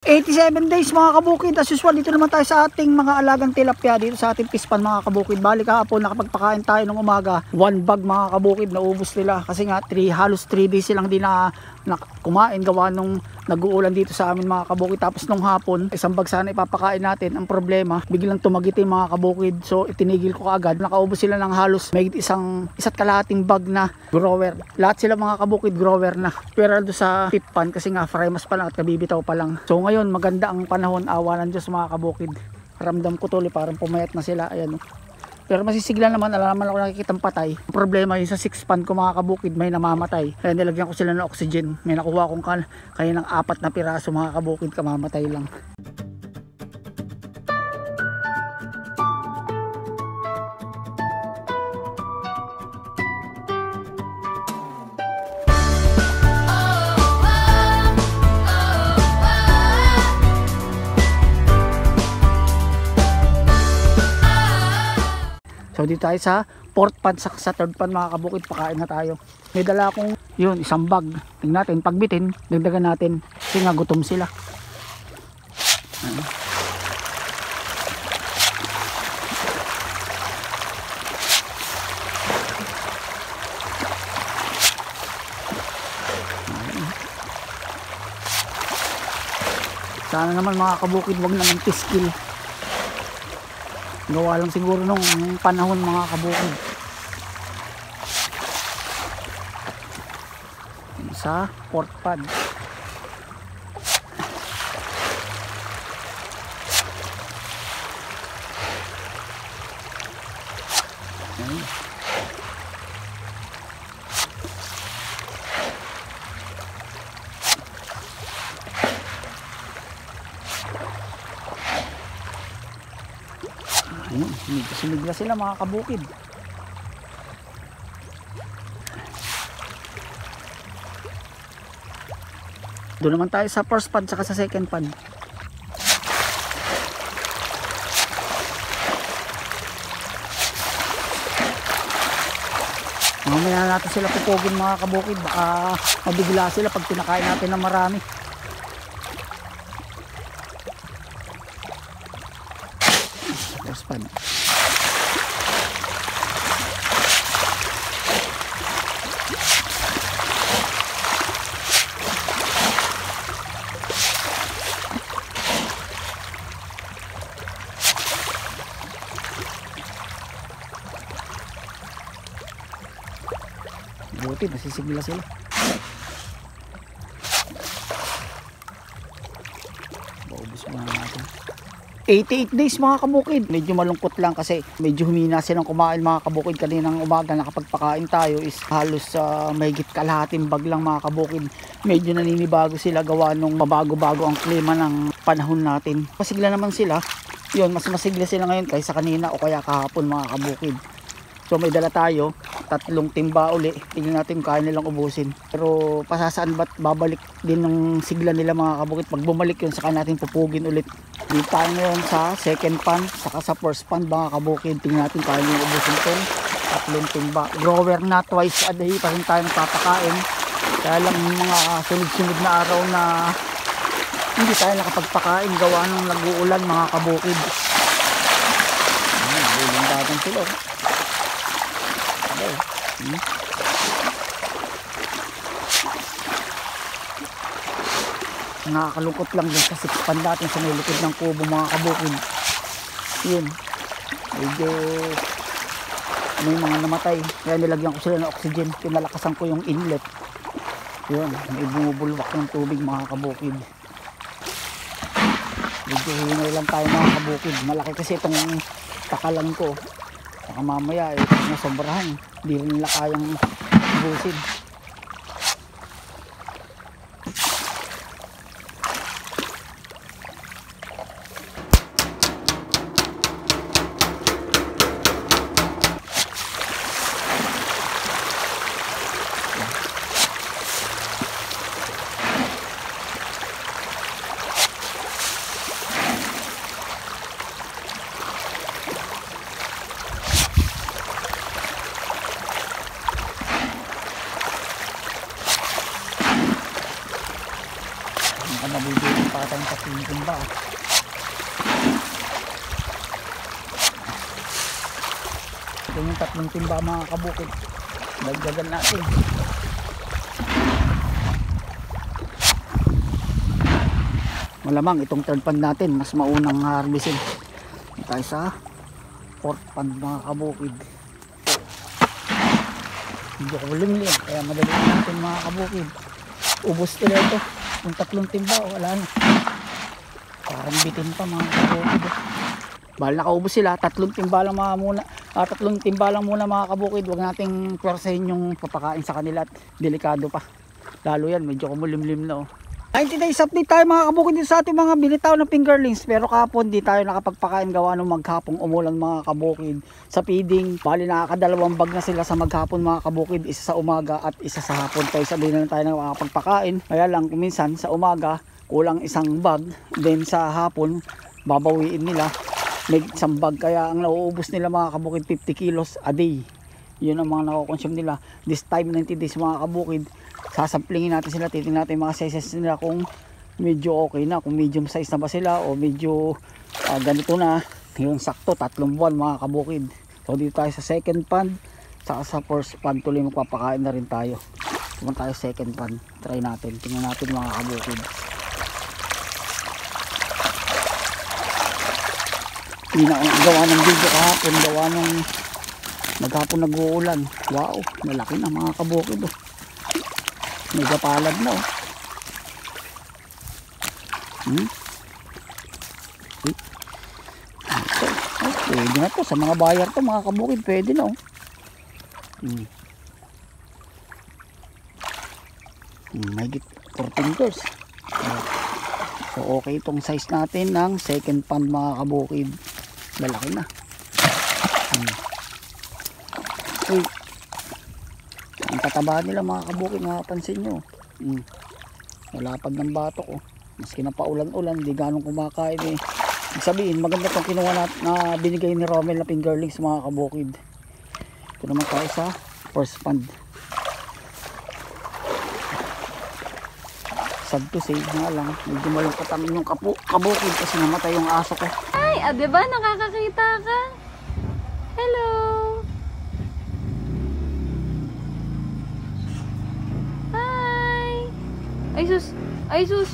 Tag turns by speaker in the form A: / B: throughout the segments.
A: 87 days mga kabukid. As usual, dito naman tayo sa ating mga alagang tilapia dito sa ating pispan mga kabukid. Bali kahapon nakapagpakain tayo ng umaga, 1 bag mga kabukid, naubos nila kasi nga halos 3 days silang di na kumain gawa nung nag-uulan dito sa amin mga kabukid. Tapos nung hapon, isang bag sana ipapakain natin. Ang problema, biglang tumagiti mga kabukid, so itinigil ko kaagad. Nakaubos sila ng halos may isa't kalahating bag na grower. Lahat sila mga kabukid grower na, pero doon sa pitpan kasi nga fremas pa lang at kabibitaw pa lang. So ngayon maganda ang panahon, awa ng Diyos mga kabukid. Ramdam ko tuloy parang pumayat na sila, ayan. Pero masisigla naman, alam naman ako nakikitang patay. Ang problema yung sa 6 pan ko mga kabukid, may namamatay. Kaya nilagyan ko sila ng oxygen. May nakuha kong kaya ng 4 na piraso mga kabukid, kamamatay lang. So dito tayo sa 4th pan, sa 3rd pan mga kabukid, pakain na tayo. May dala akong yun, isang bag. Tingnan natin, pagbitin, dagdagan natin kasi nga gutom sila. Sana naman mga kabukid, wag naman piskil. Gawa lang siguro nung panahon mga kabukid. Sa 4th pan. Sinigla sila mga kabukid. Doon naman tayo sa 1st pan saka sa 2nd pan. Mamaya natin sila pupugin mga kabukid, baka mabigla sila pag pinakain natin ng marami. First pan. Buti nasisigla sila. Baubos muna natin. 88 days mga kabukid. Medyo malungkot lang kasi medyo humina silang kumain mga kabukid. Kaninang umaga nakapagpakain tayo is halos mahigit kalahating bag lang mga kabukid. Medyo naninibago sila gawa nung mabago-bago ang klima ng panahon natin. Masigla naman sila. Yun, mas masigla sila ngayon kaysa kanina o kaya kahapon mga kabukid. So may dala tayo, 3 timba uli. Tingnan natin kung kaya nilang ubusin. Pero pasasaan ba't babalik din ng sigla nila mga kabukid. Pag bumalik yun, saka natin pupugin ulit. Dito tayo ngayon sa 2nd pan, saka sa 1st pan mga kabukid. Tingnan natin kaya nilang ubusin itong 3 timba. Grower na twice a day pa rin tayo nagpapakain. Kaya lang mga sunod-sunod na araw na hindi tayo nakapagpakain gawa ng nag-uulan mga kabukid. Bulang batang sila. Nakakalungkot lang din sa 6 pan natin sa may likod ng kubo mga kabukid. Yun, medyo may mga namatay, kaya nilagyan ko sila ng oxygen. Pinalakasan ko yung inlet. Yun, may bumubulwak ng tubig mga kabukid. Medyo hinay lang tayo mga kabukid. Malaki kasi itong takalan ko. Saka mamaya nasobrahan, hindi rin nila kayang ubusin. Yung timba. Ito yung 3 timba mga kabukid. Dagdagan natin. Malamang itong third pan natin mas maunang harvestin. Tayo sa fourth pan mga kabukid. Hindi ko limlim kaya madali natin mga kabukid. Ubos nila ito. Yung 3 timba wala na. Parang bitin pa mga kabukid. Bahal nakaubos sila, 3 timba lang muna. 3 timba lang muna mga kabukid. Huwag nating pwersahin yung papakain sa kanila at delikado pa. Lalo yan, medyo kumulimlim na 90 days update tayo mga kabukid dito sa ating mga binitaw na fingerlings. Pero kahapon di tayo nakapagpakain gawa ng maghapong umulan mga kabukid. Sa feeding, bali nakakadalawang bag na sila sa maghapon mga kabukid. Isa sa umaga at isa sa hapon. Kaya sabihin na tayo na makapagpakain. Kaya lang kuminsan sa umaga kulang isang bag. Then sa hapon babawiin nila. May isang bag. Kaya ang nauubos nila mga kabukid 50 kilos a day. Yun ang mga nakokonsume nila. This time 90 days mga kabukid. Sasamplingin natin sila, titingnan natin mga sizes nila kung medyo okay na, kung medium size na ba sila o medyo ganito na, yung sakto 3 buwan mga kabukid. So dito tayo sa second pan, saka sa first pan tuloy magpapakain na rin tayo. Pumunta tayo second pan, try natin, tingnan natin mga kabukid. Hindi na ako gawa ng video kahapon, gawa ng maghapon nag-uulan. Wow, malaki na mga kabukid mega palad na pwede na to sa mga buyer to mga kabukid, pwede na mahigit 14 years. So okay itong size natin ng second pan mga kabukid, lalaki na. Ang tataba nila mga kabukid, makapansin nyo. Malapad ng batok maski na paulan-ulan, di ganong kumakain Ibig sabihin maganda itong kinuha na binigay ni Romel na fingerlings mga kabukid. Ito naman tayo sa first pan. Sad to say nga lang, medyo malungkot ang yung kabukid kasi namatay yung aso ko.
B: Ay, diba nakakakita ka? Hello. Ay sus! Ay sus!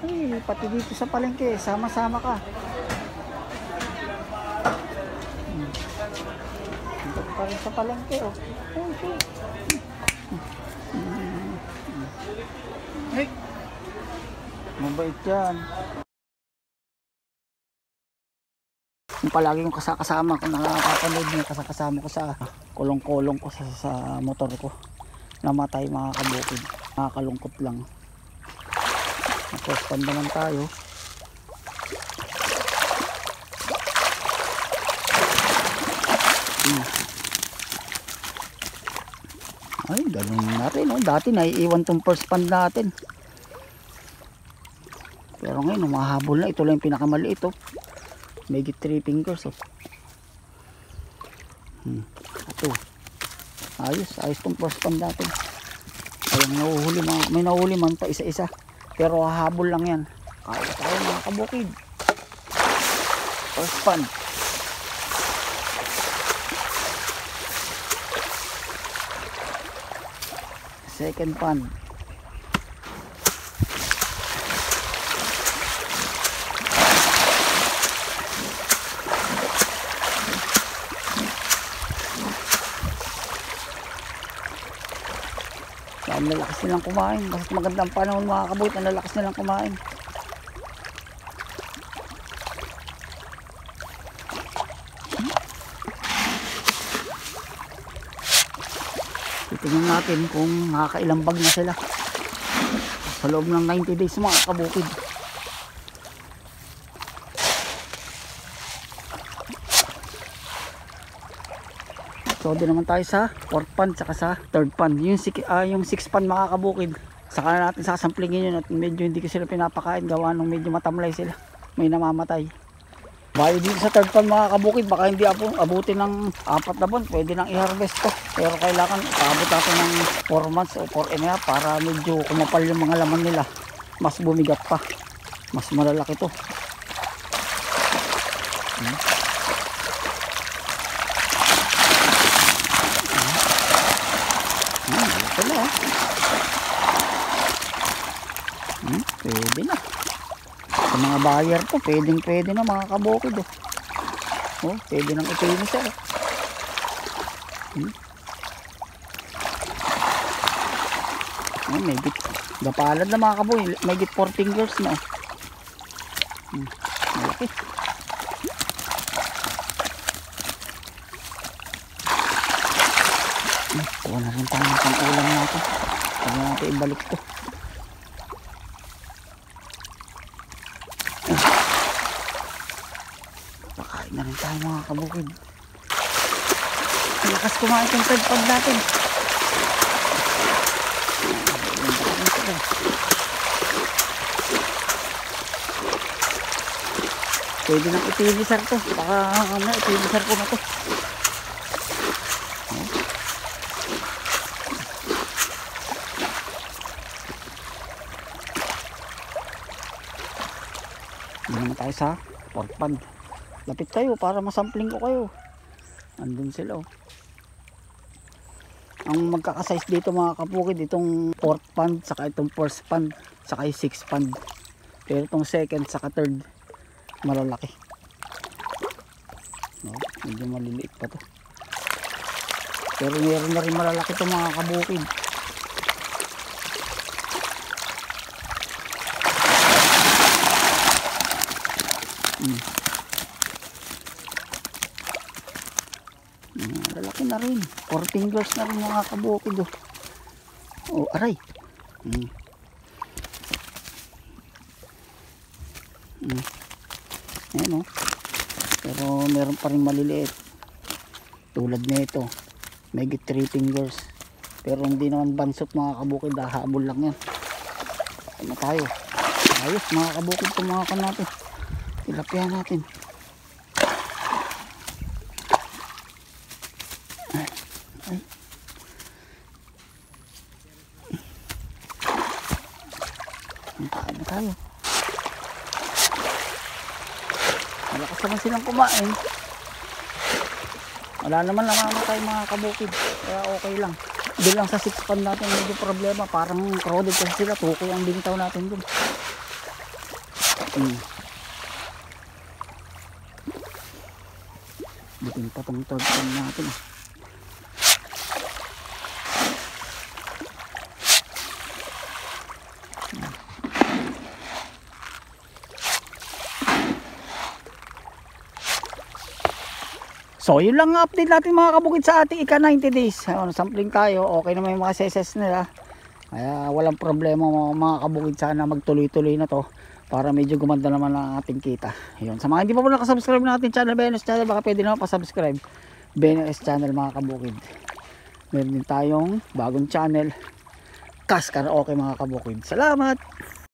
A: Ay, pati dito sa palengke, sama-sama ka. Dito pa rin sa palengke, oh. Okay. Ay, mabait yan. Yung palagi yung kasama ko, nakakapanood niya, kasama ko sa kulong-kulong ko sa motor ko. Namatay mga kabukid. Nakakalungkot lang. Nakospan naman tayo. Ay, ganun natin, oh. Dati naiiwan tong first pan natin. Pero ngayon, umahabol na. Ito lang yung pinakamaliit, oh. May 3 fingers, oh. Ito. Ayos tong first pan natin. Ayun, nahuhuli, may nahuhuli man pa isa-isa. Pero hahabol lang yan. Kaya tayo mga kabukid. First pan. Second pan. Ang lalakas nilang kumain. Basta magandang panahon mga kabukid, ang lalakas nilang kumain. Tingnan natin kung nakakailang bag na sila sa loob ng 90 days mga kabukid. So din naman tayo sa 4th pan saka sa 3rd pan. Yung 6 pan mga kabukid, saka na natin sasamplingin yun at medyo hindi ko sila pinapakain gawa nung medyo matamlay sila, may namamatay. Bayo dito sa 3rd pan mga kabukid, baka hindi abutin ng 4 na buwan, pwede nang i-harvest to. Pero kailangan paabot natin ng 4 months o 4 and a half para medyo kumapal yung mga laman nila. Mas bumigat pa. Mas malalaki to. Ito na, oh. Pwede na. Sa mga buyer to, pwede na mga kabukid, oh. Oh, pwede nang ipili siya, oh. Oh, may git gapalad na mga kaboy, may git 4 fingers na, oh. Malaki. Kuha na rin tayo ng ulam natin. Huwag natin ibalik to. Pakain na rin tayo mga kabukid. Lakas kumain yung 3rd pan natin. Pwede nang itinisar to. Baka itinisar ko na to. Naman tayo sa 4th pan. Lapit kayo para masampling ko kayo. Andun sila, oh. Ang magkakasize dito mga kabukid, itong 4th pan saka itong 1st pan saka yung 6th pan. Pero itong 2nd saka 3rd malalaki. No, medyo maliliit pa to. Pero meron na rin malalaki itong mga kabukid. Lalaki na rin. 4 fingers na rin mga kabukid, oh. Oh, aray. Ayan, oh. Pero meron pa rin maliliit. Tulad nito. May 3 fingers. Pero hindi naman bansot mga kabukid. Habol lang yan. Ano tayo? Ayos mga kabukid itong mga kan natin. Tilapia natin. Ay. Kain na tayo. Malakas naman silang kumain. Wala naman namamatay mga kabukid. Kaya okay lang. Doon lang sa 6 pan natin medyo problema. Parang crowded kasi sila. Tukoy ang binitaw natin dun. Bitin pa tong third time natin. So yun lang ang update natin mga kabukid sa ating ika 90 days. Sampling tayo, okay naman yung mga seses nila. Kaya walang problema mga kabukid, sana magtuloy-tuloy na to para medyo gumanda naman ang ating kita. Yun. Sa mga hindi pa po nakasubscribe na ating channel, BNS channel, baka pwede naman pa-subscribe. BNS channel mga kabukid. Meron din tayong bagong channel, Kas Karaoke mga kabukid. Salamat!